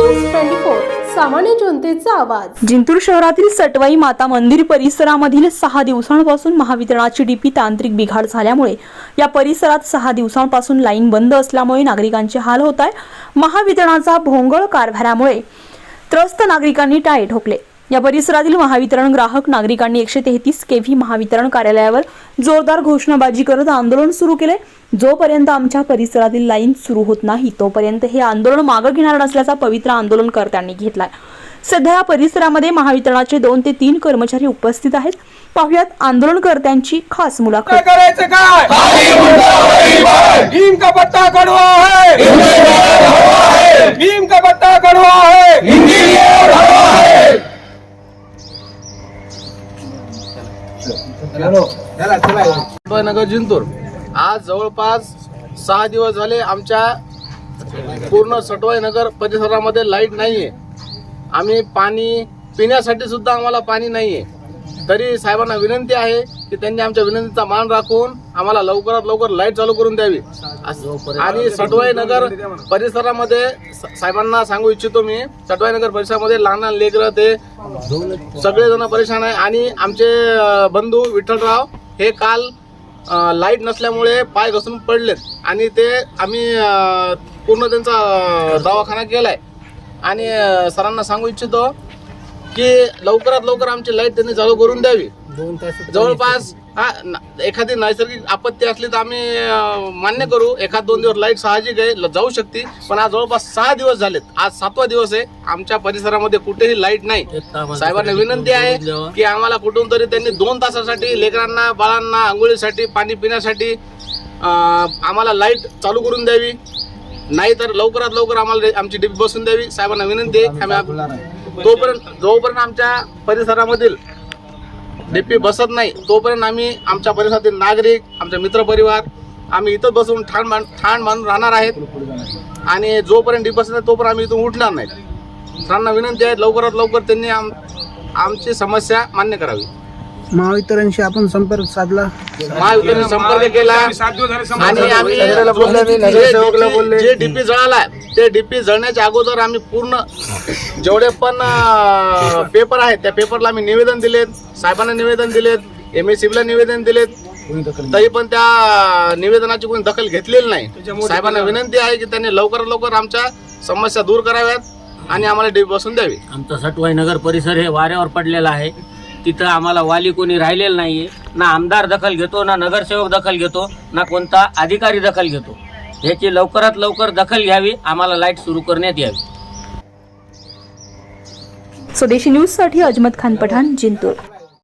News 24 सामान्य जनतेचा आवाज। जिंतूर शहरातील सटवाई माता मंदिर परिसरामधील 6 दिवसांपासून महावितरणाची डीपी तांत्रिक बिघाड झाल्यामुळे या परिसरात 6 दिवसांपासून लाईन बंद असल्यामुळे नागरिकांचे हाल होत आहे। महावितरणाचा भोंगळ कारभारामुळे त्रस्त नागरिकांनी टाळे ठोकले। या परिसरातील महावितरण ग्राहक नागरिकांनी 133 केव्ही महावितरण कार्यालयावर जोरदार घोषणाबाजी करत आंदोलन सुरू केले। जोपर्यंत आमच्या परिसरातील लाईन सुरू होत नाही तोपर्यंत हे आंदोलन मागे घेणार नसल्याचा पवित्रा आंदोलनकर्त्यांनी घेतलाय। सध्या या परिसरामध्ये महावितरणाचे 2 ते 3 कर्मचारी उपस्थित आहेत। पाहुयात आंदोलनकर्त्यांची खास मुलाखत। करायचं काय? भीम का पत्ता कड़वा है, भीम का पत्ता कड़वा है, नगर जिंतूर आज जवळपास 6 दिवस झाले आमच्या पूर्ण सटवाई नगर परिसरामध्ये लाईट नाहीये। आम्ही पाणी पिण्यासाठी सुद्धा आम्हाला पाणी नाहीये। तरी साहेबांना विनंती आहे की त्यांनी आमच्या विनंतीचा मान राखून आम्हाला लवकरात लवकर लाईट चालू करून द्यावी। आणि सटवाई नगर परिसरामध्ये साहेबांना सांगू इच्छितो मी, सटवाई नगर परिसरामध्ये लहान लहान लेकरं ते सगळेजण परेशान आहे। आणि आमचे बंधू विठ्ठलराव हे काल लाईट नसल्यामुळे पाय घसरून पडलेत आणि ते आम्ही पूर्ण त्यांचा दवाखाना केलाय। आणि सरांना सांगू इच्छितो की लवकरात लवकर आमची लाईट त्यांनी चालू करून द्यावी। जवळपास एखादी नैसर्गिक आपत्ती असली तर आम्ही मान्य करू, 1-2 दिवस लाईट साहजिक आहे जाऊ शकते, पण आज जवळपास 6 दिवस झालेत, आज 7वा दिवस आहे आमच्या परिसरामध्ये कुठेही लाईट नाही। साहेबांना विनंती आहे की आम्हाला कुठून तरी त्यांनी 2 तासासाठी लेकरांना बाळांना आंघोळीसाठी पाणी पिण्यासाठी आम्हाला लाईट चालू करून द्यावी, नाहीतर लवकरात लवकर आम्हाला आमची डीपी बसून द्यावी। साहेबांना विनंती आहे जोपर्यंत आमच्या परिसरामधील डीपी बसत नाही तोपर्यंत आम्ही आमच्या परिसरातील नागरिक, आमचा मित्रपरिवार आम्ही इथं बसून ठाण बांधून राहणार आहेत। आणि जोपर्यंत डीपी बसत नाही तोपर्यंत आम्ही इथून उठणार नाही। सरांना विनंती आहे लवकरात लवकर त्यांनी आमची समस्या मान्य करावी। महावितरणशी आपण संपर्क साधला, महावितरण संपर्क केला आणि आम्ही जे डीपी जळाला ते डीपी जळण्याच्या अगोदर आम्ही पूर्ण जेवढे पण पेपर आहेत त्या पेपरला आम्ही निवेदन दिलेत, साहेबांना निवेदन दिलेत, MSCBला निवेदन दिलेत, तरी पण त्या निवेदनाची कोणी दखल घेतलेली नाही। साहेबांना विनंती आहे की त्यांनी लवकरात लवकर आमच्या समस्या दूर कराव्यात आणि आम्हाला डीपी बसून द्यावी। आमचा सटवाई नगर परिसर हे वाऱ्यावर पडलेला आहे, तिथं आम्हाला वाली कोणी राहिलेलं नाहीये, ना आमदार दखल घेतो, ना नगरसेवक दखल घेतो, ना कोणता अधिकारी दखल घेतो। याची लवकरात लवकर दखल घ्यावी, आम्हाला लाईट सुरू करण्यात यावी। स्वदेशी न्यूज साठी अजमत खान पठाण, जिंतूर।